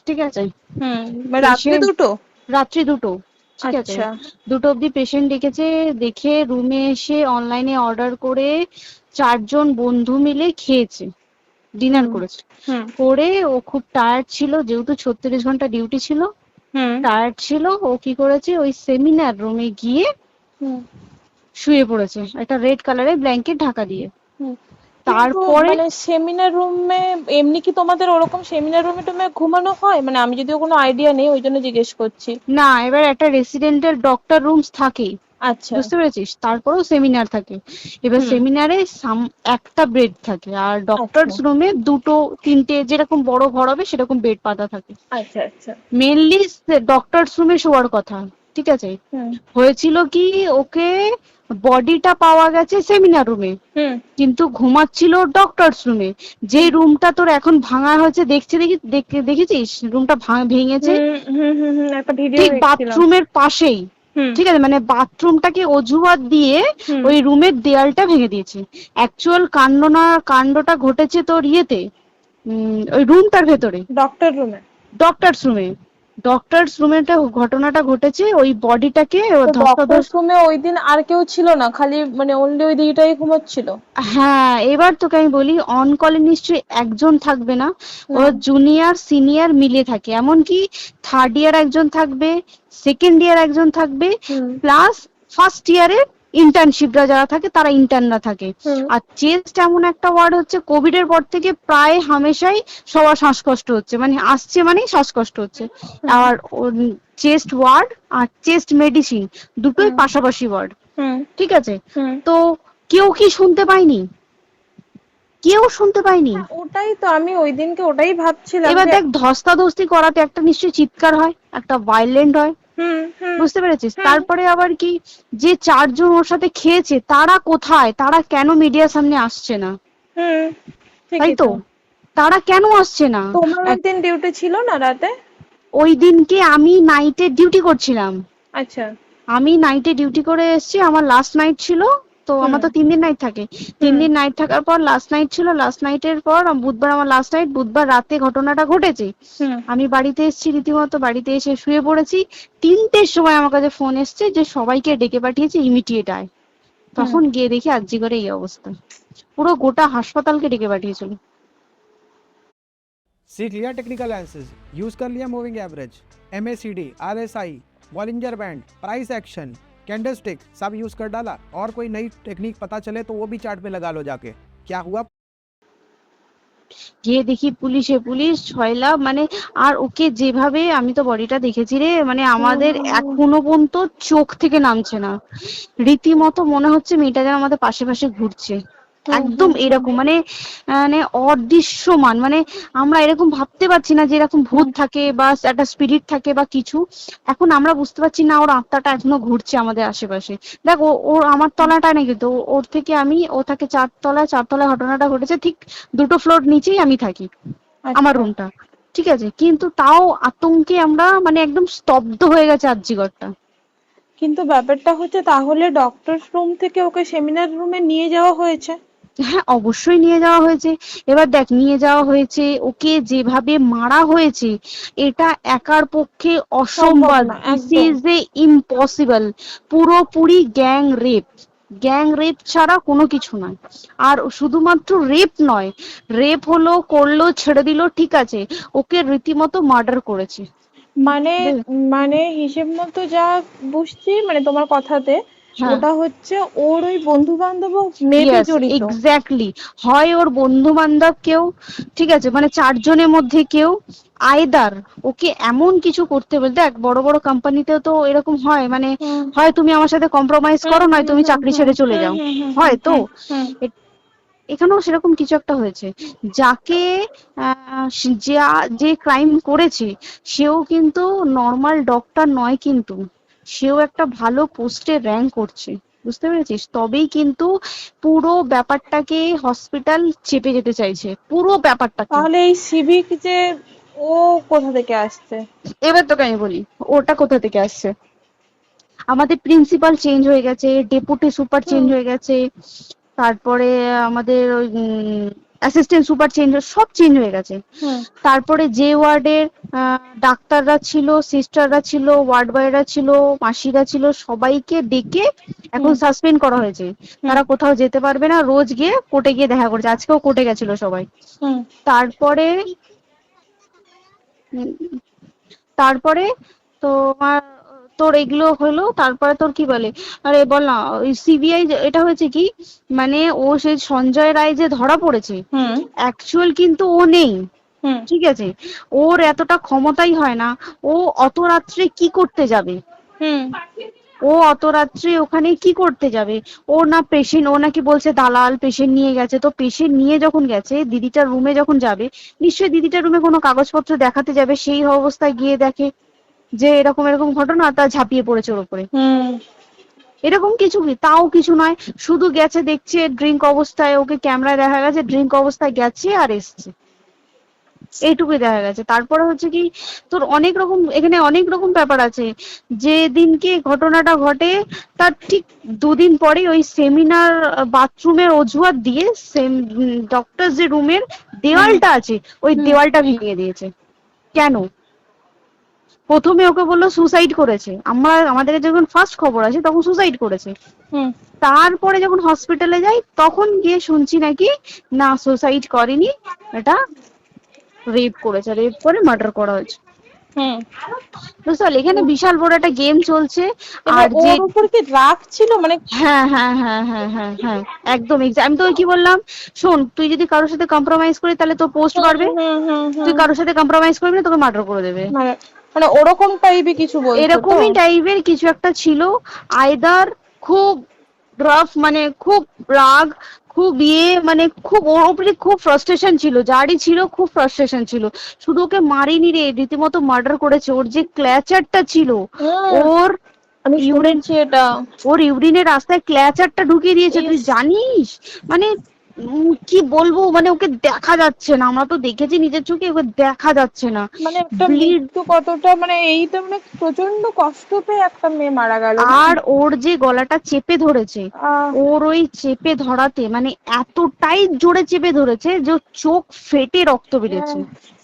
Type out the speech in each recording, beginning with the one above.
ঠিক আছে। মানে রাত্রি পেশেন্ট দুটো? রাত্রি 2টো, ঠিক আছে, আচ্ছা। 2টো অব্দি পেশেন্ট ডেকেছে, দেখে রুমে এসে অনলাইনে অর্ডার করে 4জন বন্ধু মিলে খেয়েছে, ডিনার হুম করেছে। হুম করে ও খুব টায়ার্ড ছিল, যেহেতু 36 ঘন্টা ডিউটি ছিল, হুম টায়ার্ড ছিল, ও কি করেছে ওই সেমিনার রুমে গিয়ে হুম শুয়ে পড়েছে একটা রেড কালারের ব্ল্যাঙ্কেট ঢাকা দিয়ে। হুম কিন্তু তারপরে মানে সেমিনার রুমে এমনি কি তোমাদের ওরকম সেমিনার রুমে টুমে ঘুমানো হয়? মানে আমি যদিও কোনো আইডিয়া নেই, ওই জন্য জিজ্ঞেস করছি। না, এবার একটা রেসিডেন্টের ডক্টর রুমস থাকেই, আচ্ছা। বুঝতে পেরেছিস, তারপরেও সেমিনার থাকে। এবার হুম। সেমিনারে একটা বেড থাকে, আর আচ্ছা ডক্টরস রুমে 2টো 3টে, যেরকম বড় ঘর হবে সেরকম বেড পাতা থাকে। আচ্ছা আচ্ছা। মেনলি ডক্টরস রুমে শোয়ার কথা, ঠিক আছে। হুম হয়েছিল কি, ওকে বডিটা পাওয়া গেছে সেমিনার রুমে, হুম কিন্তু ঘুমাচ্ছিল ডক্টরস রুমে। যে হুম রুমটা তোর এখন ভাঙা হয়েছে, দেখেছিস রুমটা ভেঙেছে, হুম হুম হুম হুম একটা ভিডিও ঠিক দেখছিলাম। বাথরুমের পাশেই, হুম ঠিক আছে, মানে বাথরুমটাকে অজুহাত দিয়ে হুম ওই রুমের দেয়ালটা ভেঙে দিয়েছে। অ্যাকচুয়াল কাণ্ডটা ঘটেছে তোর ইয়েতে, ওই রুমটার ভেতরে, ডক্টর রুমে? ডক্টরস রুমে। ডক্টরস রুমে ঘটনাটা ঘটেছে, ওই বডিটাকে তো ডক্টর ধস্তাধস্তি। রুমে ওই দিন আর কেউ ছিল না, খালি মানে অনলি ওই দিদিটাই ঘুমোচ্ছিল? হ্যাঁ, এবার তোকে আমি বলি, অন কলে নিশ্চয়ই একজন থাকবে না, ওরা হুম জুনিয়র সিনিয়র মিলিয়ে থাকে, এমনকি থার্ড ইয়ার একজন থাকবে, সেকেন্ড ইয়ার একজন থাকবে, হুম প্লাস ফার্স্ট ইয়ারের ইন্টার্নশিপরা যারা থাকে তারা ইন্টার্নরা থাকে। হুম আর চেস্ট এমন একটা ওয়ার্ড হচ্ছে, কোভিড এর পর থেকে প্রায় হামেশাই সবার শ্বাসকষ্ট হচ্ছে, মানে আসছে মানেই শ্বাসকষ্ট হচ্ছে। হুম আর চেস্ট ওয়ার্ড আর চেস্ট মেডিসিন দুটোই হুম পাশাপাশি ওয়ার্ড, হুম ঠিক আছে। হুম তো কেউ কি শুনতে পায়নি? কেউ শুনতে পায়নি। হ্যাঁ, ওটাই তো আমি ওই দিনকে ওটাই ভাবছিলাম এবার যে। দেখ, ধস্তাধস্তি করাতে একটা নিশ্চয়ই চিৎকার হয়, একটা ভাইলেন্ট হয়, হুম হুম বুঝতে পেরেছিস। হুম তারপরে আবার কি, যে 4জন ওর সাথে খেয়েছে তারা কোথায়, তারা কেন মিডিয়ার সামনে আসছে না? হুম তাই ঠিকই তো, তো। তারা কেন আসছে না? তোমার ওই এক- দিন ডিউটি ছিল না রাতে? ওই দিনকে আমি নাইটে ডিউটি করছিলাম, আচ্ছা। আমি নাইটে ডিউটি করে এসেছি, আমার লাস্ট নাইট ছিল। তো হুম আমার তো 3 দিন নাইট থাকে, তিন হুম দিন নাইট থাকার পর লাস্ট নাইট ছিল, লাস্ট নাইটের পর বুধবার আমার লাস্ট নাইট, বুধবার রাতে ঘটনাটা ঘটেছে। হুম আমি বাড়িতে এসেছি, রীতিমতো বাড়িতে এসে শুয়ে পড়েছি। 3টের সময় আমার কাছে ফোন এসছে যে সবাইকে ডেকে পাঠিয়েছে, ইমিডিয়েট আয়। হুম তখন গিয়ে দেখি আরজিকরে এই অবস্থা, পুরো গোটা হাসপাতালকে ডেকে পাঠিয়েছিল। सीख लिया टेक्निकल एनालिसिस, यूज कर लिया moving average, MACD, RSI, Bollinger band, price action, candlestick सब यूज कर डाला, और कोई नई टेक्निक पता चले तो वो भी चार्ट पे लगा लो जाके। क्या हुआ? গিয়ে দেখি পুলিশ ছয়লা, মানে, আর ওকে যেভাবে, আমি তো বডিটা দেখেছি রে, মানে হুম আমাদের হুম হুম এখনো পর্যন্ত চোখ থেকে নামছে না। রীতিমতো মনে হচ্ছে মেয়েটা যেন আমাদের পাশে পাশে ঘুরছে, হুম একদম হুম হুম এরকম, মানে মানে অদৃশ্যমান, মানে আমরা এরকম ভাবতে পারছি না যে এরকম ভূত হুম থাকে বা একটা স্পিরিট থাকে বা কিছু। এখন আমরা বুঝতে পারছি না, ওর আত্মাটা এখনো ঘুরছে আমাদের আশেপাশে। দেখ, ওর আমার তলাটায় না, কিন্তু ওর থেকে ও থাকে 4তলায়, 4তলায় ঘটনাটা ঘটেছে, ঠিক 2টো ফ্লোর নিচেই আমি থাকি, আমার আচ্ছা। রুমটা, ঠিক আছে। কিন্তু তাও আতঙ্কে আমরা মানে একদম স্তব্ধ হয়ে গেছে আরজিকরটা। কিন্তু ব্যাপারটা হচ্ছে, তাহলে ডক্টর রুম থেকে ওকে সেমিনার রুমে নিয়ে যাওয়া হয়েছে? হ্যাঁ, অবশ্যই নিয়ে যাওয়া হয়েছে। এবার দেখ, নিয়ে যাওয়া হয়েছে, ওকে যেভাবে মারা হয়েছে, এটা একার পক্ষে সম্ভব অসম্ভব, না দিস একদম। Is a impossible. পুরোপুরি গ্যাং রেপ ছাড়া কোনো কিছু নয়। আর শুধুমাত্র রেপ নয়, রেপ হলো, করলো, ছেড়ে দিল, ঠিক আছে, ওকে রীতিমতো মার্ডার করেছে। মানে মানে হিসেব মতো যা বুঝছি মানে তোমার কথাতে, হ্যাঁ, ওটা হচ্ছে ওর ওই বন্ধু বান্ধব মেবি ইয়েস, জড়িত। এক্স্যাক্টলি। হয় ওর বন্ধু বান্ধব কেউ, ঠিক আছে, মানে 4জনের মধ্যে কেউ, আইদার ওকে এমন কিছু করতে বলতে। দেখ, বড় বড় কোম্পানিতেও তো এরকম হয়, মানে হুম হয় তুমি আমার সাথে কম্প্রোমাইজ হুম করো, নয় হুম তুমি হুম চাকরি হুম ছেড়ে চলে হুম যাও, হুম হুম হুম হয় তো। হুম হুম এ- এখানেও সেরকম কিছু একটা হয়েছে। যাকে যে ক্রাইম করেছে, সেও কিন্তু নর্মাল ডক্টর নয়, কিন্তু সেও একটা ভালো পোস্টে র্যাঙ্ক করছে, বুঝতে পেরেছিস, তবেই কিন্তু পুরো ব্যাপারটাকে হসপিটাল চেপে যেতে চাইছে, পুরো ব্যাপারটাকে। তাহলে এই সিভিক যে, ও কোথা থেকে আসছে? এবার তোকে আমি বলি, ওটা কোথা থেকে আসছে। আমাদের প্রিন্সিপাল চেঞ্জ হয়ে গেছে, ডেপুটি সুপার চেঞ্জ হুম হয়ে গেছে, তারপরে আমাদের ওই অ্যাসিস্ট্যান্ট সুপার চেঞ্জ, সব চেঞ্জ হয়ে গেছে। হুম তারপরে যে ওয়ার্ডের ডাক্তাররা ছিল, সিস্টাররা ছিল, ওয়ার্ড বয়রা ছিল, মাসিরা ছিল, সবাইকে ডেকে এখন হুম সাসপেন্ড করা হয়েছে। হুম তারা কোথাও যেতে পারবে না, রোজ গিয়ে কোর্টে গিয়ে দেখা করছে। আজকেও কোর্টে গেছিল সবাই। হুম তারপরে উম, তারপরে তোমার তোর এগুলো হলো, তারপরে তোর কি বলে, আরে বল না, ওই সিবিআই এটা হয়েছে কি, মানে ও সেই সঞ্জয় রায় যে ধরা পড়েছে, হুম অ্যাকচুয়াল কিন্তু ও নেই, হুম ঠিক আছে? ওর এতটা ক্ষমতাই হয় না। ও অত রাত্রে কি করতে যাবে? হুম ও অত রাত্রে ওখানে কি করতে যাবে? ও না পেশেন্ট, ও নাকি বলছে দালাল পেশেন্ট নিয়ে গেছে। তো পেশেন্ট নিয়ে যখন গেছে, দিদিটার রুমে যখন যাবে, নিশ্চয়ই দিদিটার রুমে কোনো কাগজপত্র দেখাতে যাবে, সেই অবস্থায় গিয়ে দেখে যে এরকম এরকম ঘটনা, তা ঝাঁপিয়ে পড়েছে ওর উপরে। হুম এরকম কিছু কি, তাও কিছু নয়, শুধু গেছে, দেখছে ড্রিঙ্ক অবস্থায়, ওকে ক্যামেরায় দেখা গেছে ড্রিঙ্ক অবস্থায় গেছে আর এসছে, এইটুকুই দেখা গেছে। তারপরে হচ্ছে কি, তোর অনেক রকম, এখানে অনেক রকম ব্যাপার আছে। যে দিনকে ঘটনাটা ঘটে তার ঠিক দুদিন পরে ওই সেমিনার বাথরুমের অজুহাত দিয়ে ডক্টর যে রুমের দেওয়ালটা আছে, ওই হুম দেওয়ালটা ভেঙে দিয়েছে। কেন? প্রথমে ওকে বললো সুসাইড করেছে, আমাদের যখন ফার্স্ট খবর আছে তখন সুসাইড করেছে। হুম তারপরে যখন হসপিটালে যাই তখন গিয়ে শুনছি নাকি না, সুসাইড করেনি, এটা রেপ করেছে, রেপ করে মার্ডার করা হয়েছে। হুম বুঝতে পারলি, এখানে বিশাল বড় একটা গেম চলছে। এবার আর যে ওর উপর কি রাগ ছিল মানে? হ্যাঁ হ্যাঁ হ্যাঁ হ্যাঁ হ্যাঁ হ্যাঁ, একদম আমি তোকে কি বললাম, শোন, তুই যদি কারোর সাথে কম্প্রোমাইজ করিস তাহলে তোর পোস্ট হুম বাড়বে, হুম হুম তুই হুম কারোর সাথে কম্প্রোমাইজ করবি না, তোকে মার্ডার করে দেবে। মানে মানে ওরকম টাইপই কিছু বলছো তো? এরকমই টাইপের কিছু একটা ছিল। আইদার খুব রাফ, মানে খুব রাগ, খুব মানে খুব ওর উপরে খুব ফ্রাস্ট্রেশন ছিল, যারই ছিল খুব ফ্রাস্ট্রেশন ছিল। শুধু ওকে মারিনি রে, রীতিমতো মার্ডার করেছে। ওর যে ক্ল্যাচারটা ছিল, হুম ওর আমি ইউরিন, শুনেছি এটা। ওর ইউরিনের রাস্তায় ক্ল্যাচারটা ঢুকিয়ে দিয়েছে, তুই ইস, জানিস? মানে কি বলবো, মানে ওকে দেখা যাচ্ছে না, আমরা তো দেখেছি নিজের চোখে, ওকে দেখা যাচ্ছে না, মানে একটা ব্লিড। মৃত্যু কতটা, মানে এই তো মানে প্রচন্ড কষ্ট পেয়ে একটা মেয়ে মারা গেল না? আর ওর যে গলাটা চেপে ধরেছে, আহ ওর ওই চেপে ধরাতে মানে এতটাই জোরে চেপে ধরেছে যে ওর চোখ ফেটে রক্ত বেরিয়েছে।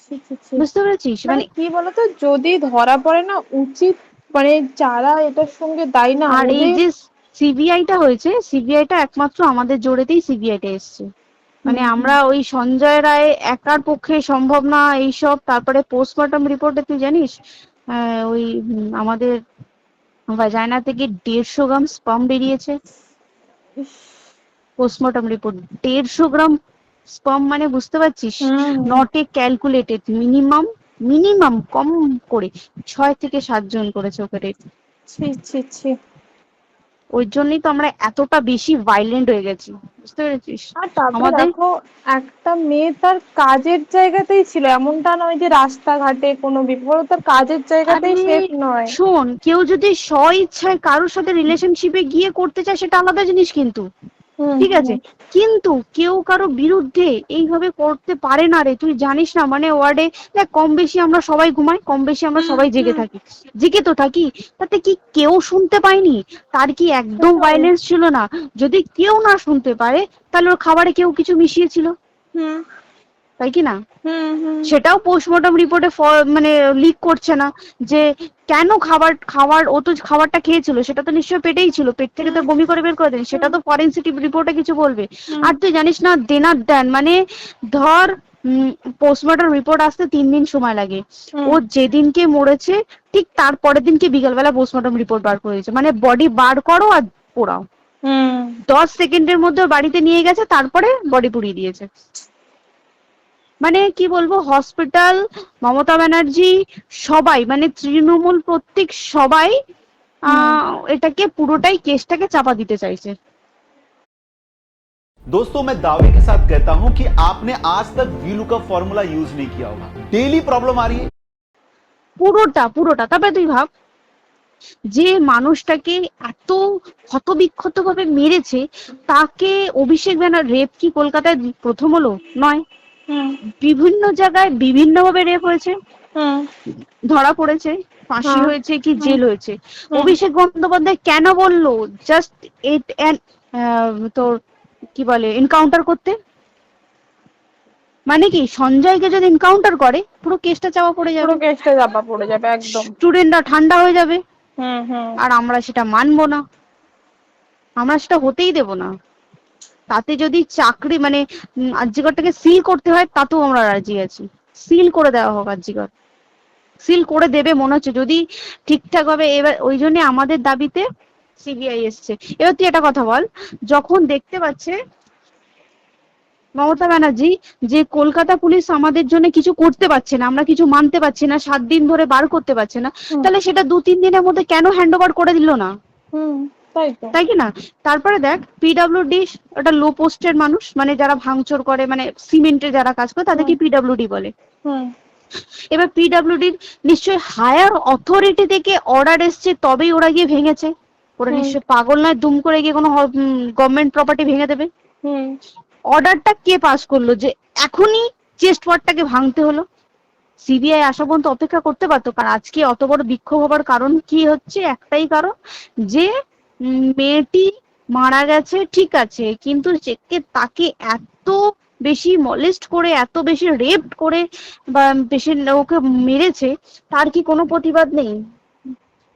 ছি, ছি, ছি। বুঝতে পেরেছিস? মানে মানে কি বলতো, যদি ধরা পড়ে না, উচিত মানে যারা এটার সঙ্গে দায়ী না আর এই ওদের। যে সিবিআইটা হয়েছে, সিবিআইটা একমাত্র আমাদের জোরেতেই সিবিআইটা এসছে। মানে হুম আমরা ওই সঞ্জয় রায় একার পক্ষে সম্ভব না এইসব। তারপরে পোস্টমর্টম রিপোর্টে তুই জানিস, ওই আমাদের ভাজাইনা থেকে 150 গ্রাম স্পার্ম বেরিয়েছে। ইস, পোস্টমর্টম রিপোর্ট, 150 গ্রাম স্পার্ম, মানে বুঝতে পারছিস? Hmm not a calculated, minimum, minimum কম করে 6 থেকে 7 জন করেছে ওকে rape। ছি ছি ছি। ওই জন্যই তো আমরা এতটা বেশি ভাইলেন্ট হয়ে গেছি, বুঝতে পেরেছিস? আর তারপরে আমাদের, দেখো, একটা মেয়ে তার কাজের জায়গাতেই ছিল, এমনটা নয় যে রাস্তাঘাটে কোনো বিপদ, ও তার কাজের আরে জায়গাতেই সেফ নয়। শোন, কেউ যদি স্ব ইচ্ছায় কারোর সাথে রিলেশনশিপে গিয়ে করতে চায় সেটা আলাদা জিনিস, কিন্তু হুম ঠিক আছে, হুম কিন্তু কেউ কারো বিরুদ্ধে এইভাবে করতে পারে না রে। তুই জানিস না, মানে ওয়ার্ডে দেখ, কম বেশি আমরা সবাই ঘুমাই, কম বেশি আমরা হুম সবাই জেগে হুম থাকি, জেগে তো থাকি। তাতে কি কেউ শুনতে পায়নি? তার কি একদম সেটাই। ভাইলেন্স ছিল না? যদি কেউ না শুনতে পারে, তাহলে ওর খাবারে কেউ কিছু মিশিয়েছিল, হুম তাই কি না? হুম হুম সেটাও পোস্টমর্টম রিপোর্টে মানে লিক করছে না, যে কেন খাবার খাবার ও তো খাবারটা খেয়েছিল, সেটা তো নিশ্চয়ই পেটেই ছিল, পেট থেকে তো হুম বমি করে বের করে দেন, সেটা হুম তো ফরেনসিক রিপোর্টে কিছু বলবে। হুম আর তুই জানিস না, দেনার দেন, মানে ধর পোস্টমর্টম রিপোর্ট আসতে 3 দিন সময় লাগে। হুম ও যেদিনকে মরেছে ঠিক তার পরের দিনকে বিকালবেলা পোস্টমর্টম রিপোর্ট বার করে দিয়েছে, মানে বডি বার করো আর পোড়াও, হুম 10 সেকেন্ডের মধ্যে ওর বাড়িতে নিয়ে গেছে, তারপরে বডি পুড়িয়ে দিয়েছে। মানে কি বলবো, হসপিটাল, মমতা ব্যানার্জি, সবাই, মানে তৃণমূল প্রত্যেক সবাই হুম। এটাকে পুরোটাই কেসটাকে চাপা দিতে চাইছে। दोस्तों मैं दावे के साथ कहता हूं कि आपने आज तक VLOOKUP फॉर्मूला यूज नहीं किया होगा। डेली प्रॉब्लम आ रही है, পুরোটা পুরোটা। তারপরে তুই ভাব, যে মানুষটাকে এত ক্ষতবিক্ষত ভাবে মেরেছে, তাকে অভিষেক ব্যানার রেপ কি কলকাতায় প্রথম হলো? নয়, হুম বিভিন্ন জায়গায় বিভিন্ন ভাবে রেপ হয়েছে, হুম ধরা পড়েছে, ফাঁসি হ্যাঁ হয়েছে কি হুম জেল হয়েছে। হুম অভিষেক বন্দ্যোপাধ্যায় কেন বললো জাস্ট তোর কি বলে এনকাউন্টার করতে? মানে কি সঞ্জয়কে যদি এনকাউন্টার করে পুরো কেসটা চাপা পড়ে যাবে, পুরো কেসটা চাপা পড়ে যাবে একদম। স্টুডেন্টরা ঠান্ডা হয়ে যাবে, হুম। আর আমরা সেটা মানবো না, আমরা সেটা হতেই দেব না। তাতে যদি চাকরি মানে আরজিকরটাকে সিল করতে হয় তাতেও আমরা রাজি আছি, সিল করে দেওয়া হোক আরজিকর, সিল করে দেবে মনে হচ্ছে যদি ঠিকঠাক ভাবে। এবার ওই জন্য আমাদের দাবিতে সিবিআই এসছে। এবার তুই একটা কথা বল, যখন দেখতে পাচ্ছে মমতা ব্যানার্জি যে কলকাতা পুলিশ আমাদের জন্য কিছু করতে পারছে না, আমরা কিছু মানতে পারছি না, 7 দিন ধরে বার করতে পারছে না, তাহলে সেটা 2-3 দিনের মধ্যে কেন হ্যান্ড ওভার করে দিল না? তাই তো। তাই কি না? তারপরে দেখ পিডব্লিউডি ওটা লো পোস্টের মানুষ, মানে যারা ভাঙচুর করে, মানে সিমেন্টে যারা কাজ করে তাদেরকে পিডব্লিউডি বলে। এবার পিডব্লিউডির নিশ্চয়ই হায়ার অথরিটি থেকে অর্ডার এসছে তবেই ওরা গিয়ে ভেঙেছে, ওরা নিশ্চয়ই পাগল নয় দুম করে গিয়ে কোনো গভর্নমেন্ট প্রপার্টি ভেঙে দেবে। অর্ডারটা কে পাস করলো যে এখনই চেস্ট ওয়ার্ডটাকে ভাঙতে হলো? সিবিআই আসা পর্যন্ত অপেক্ষা করতে পারতো। কারণ আজকে অত বড় বিক্ষোভ হবার কারণ কি হচ্ছে, একটাই কারণ যে মেয়েটি মারা গেছে, ঠিক আছে, কিন্তু তাকে এত বেশি মলেস্ট করে, এত বেশি রেপ করে বা বেশি ওকে মেরেছে, তার কি কোনো প্রতিবাদ নেই?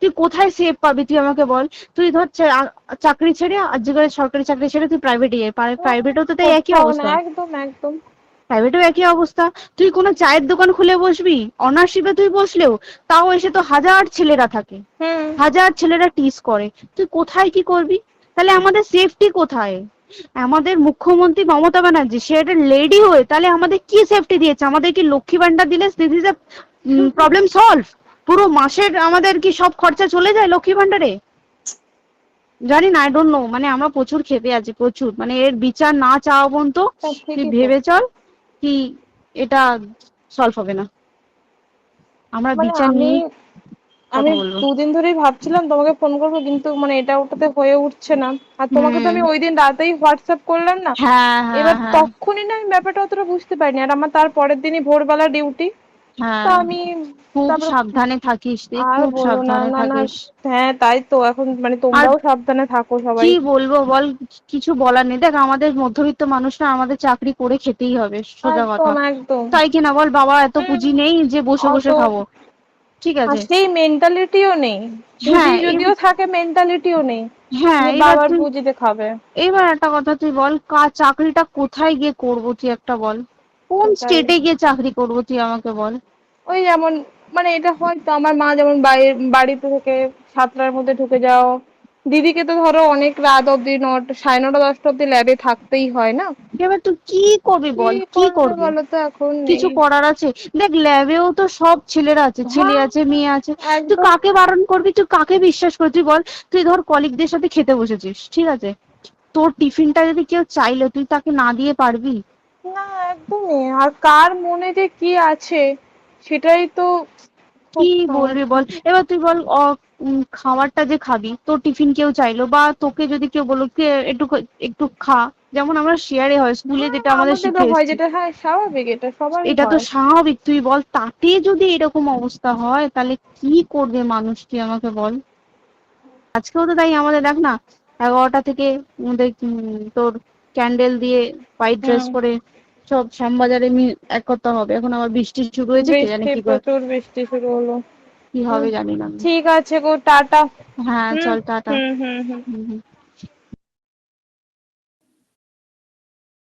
তুই কোথায় সেফ পাবি তুই আমাকে বল? তুই ধর চাকরি ছেড়ে, আজকাল সরকারি চাকরি ছেড়ে তুই প্রাইভেটে যাই, প্রাইভেটেও তো তাই একই অবস্থা, একদম। প্রাইভেটেও একই অবস্থা। তুই কোনো চায়ের দোকান খুলে বসবি, অনার্সশিপে তুই বসলেও তাও এসে তো হাজার ছেলেরা থাকে, হাজার ছেলেরা টিস করে, তুই কোথায় কি করবি? তাহলে আমাদের সেফটি কোথায়? আমাদের মুখ্যমন্ত্রী মমতা ব্যানার্জি সে একটা লেডি হয়ে তাহলে আমাদের কি সেফটি দিয়েছে? আমাদের কি লক্ষ্মী ভান্ডার দিলে this is a problem solve? পুরো মাসের আমাদের কি সব খরচা চলে যায় লক্ষ্মী ভান্ডারে? জানি না, আই ডোন্ট নো, মানে আমরা প্রচুর ক্ষেপে আছি, প্রচুর, মানে এর বিচার না চাওয়া পর্যন্ত তুই ভেবে চল কি এটা সলভ হবে না। আমরা বিচার নিয়ে আমি 2 দিন ধরেই ভাবছিলাম তোমাকে ফোন করবো, কিন্তু মানে এটা ওটাতে হয়ে উঠছে না। আর তোমাকে তো আমি ওই দিন রাতেই হোয়াটসঅ্যাপ করলাম না, এবার তখনই না আমি ব্যাপারটা অতটা বুঝতে পারিনি। আর আমার তার পরের দিনই ভোরবেলা ডিউটি, তা আমি খুব সাবধানে থাকিস, আর খুব বলো না, সাবধানে থাকিস। হ্যাঁ তাই তো, এখন মানে তোমরাও সাবধানে থাকো সবাই। কি বলবো বল, কিছু বলার নেই। দেখ আমাদের মধ্যবিত্ত মানুষরা, আমাদের চাকরি করে খেতেই হবে, সোজা কথা, একদম। তাই কিনা বল? বাবা এত পুঁজি নেই যে বসে বসে খাবো, ঠিক আছে? সেই মেন্টালিটিও নেই, পুঁজি যদিও থাকে মেন্টালিটিও নেই বাবার পুঁজিতে খাবে। এবার একটা কথা তুই বল, চাকরিটা কোথায় গিয়ে করবো তুই একটা বল? কোন স্টেটে গিয়ে চাকরি করবো তুই আমাকে বল? ওই যেমন মানে এটা হয়তো আমার মা যেমন বাড়ি থেকে 7টার মধ্যে ঢুকে যাও, দিদিকে তো ধরো অনেক রাত অব্দি 9টা 9:30 10টা অব্দি ল্যাবে থাকতেই হয় না। এবার তুই কি করবি বল, কি করবি? বলো তো এখন কিছু করার আছে? দেখ ল্যাবেও তো সব ছেলেরা আছে, ছেলে আছে, মেয়ে আছে, তুই কাকে বারণ করবি? তুই কাকে বিশ্বাস করবি? তুই বল, তুই ধর কলিগদের সাথে খেতে বসেছিস, ঠিক আছে, তোর টিফিনটা যদি কেউ চাইলো তুই তাকে না দিয়ে পারবি? না, একদমই। আর কার মনে যে কি আছে সেটাই তো কি বলবি বল? এবার তুই বল, খাবারটা যে খাবি, তোর টিফিন কেউ চাইলো বা তোকে যদি কেউ বললো একটু একটু খা, যেমন আমরা শেয়ারে হয় স্কুলে যেটা আমাদের শিখে এসেছি, যেটা হয় স্বাভাবিক, এটা সবারই এটা তো হয়। স্বাভাবিক। তুই বল তাতে যদি এরকম অবস্থা হয় তাহলে কি করবে মানুষ, তুই আমাকে বল? আজকেও তো তাই আমাদের দেখ না, 11টা থেকে আমাদের তোর ক্যান্ডেল দিয়ে হোয়াইট ড্রেস পরে সব শ্যামবাজারে এক করতে হবে। এখন আবার বৃষ্টি শুরু হয়েছে, কে জানে কি প্রচুর বৃষ্টি শুরু হলো, কি হবে জানি না। ঠিক আছে গো, টাটা। হ্যাঁ চল টাটা। হুম।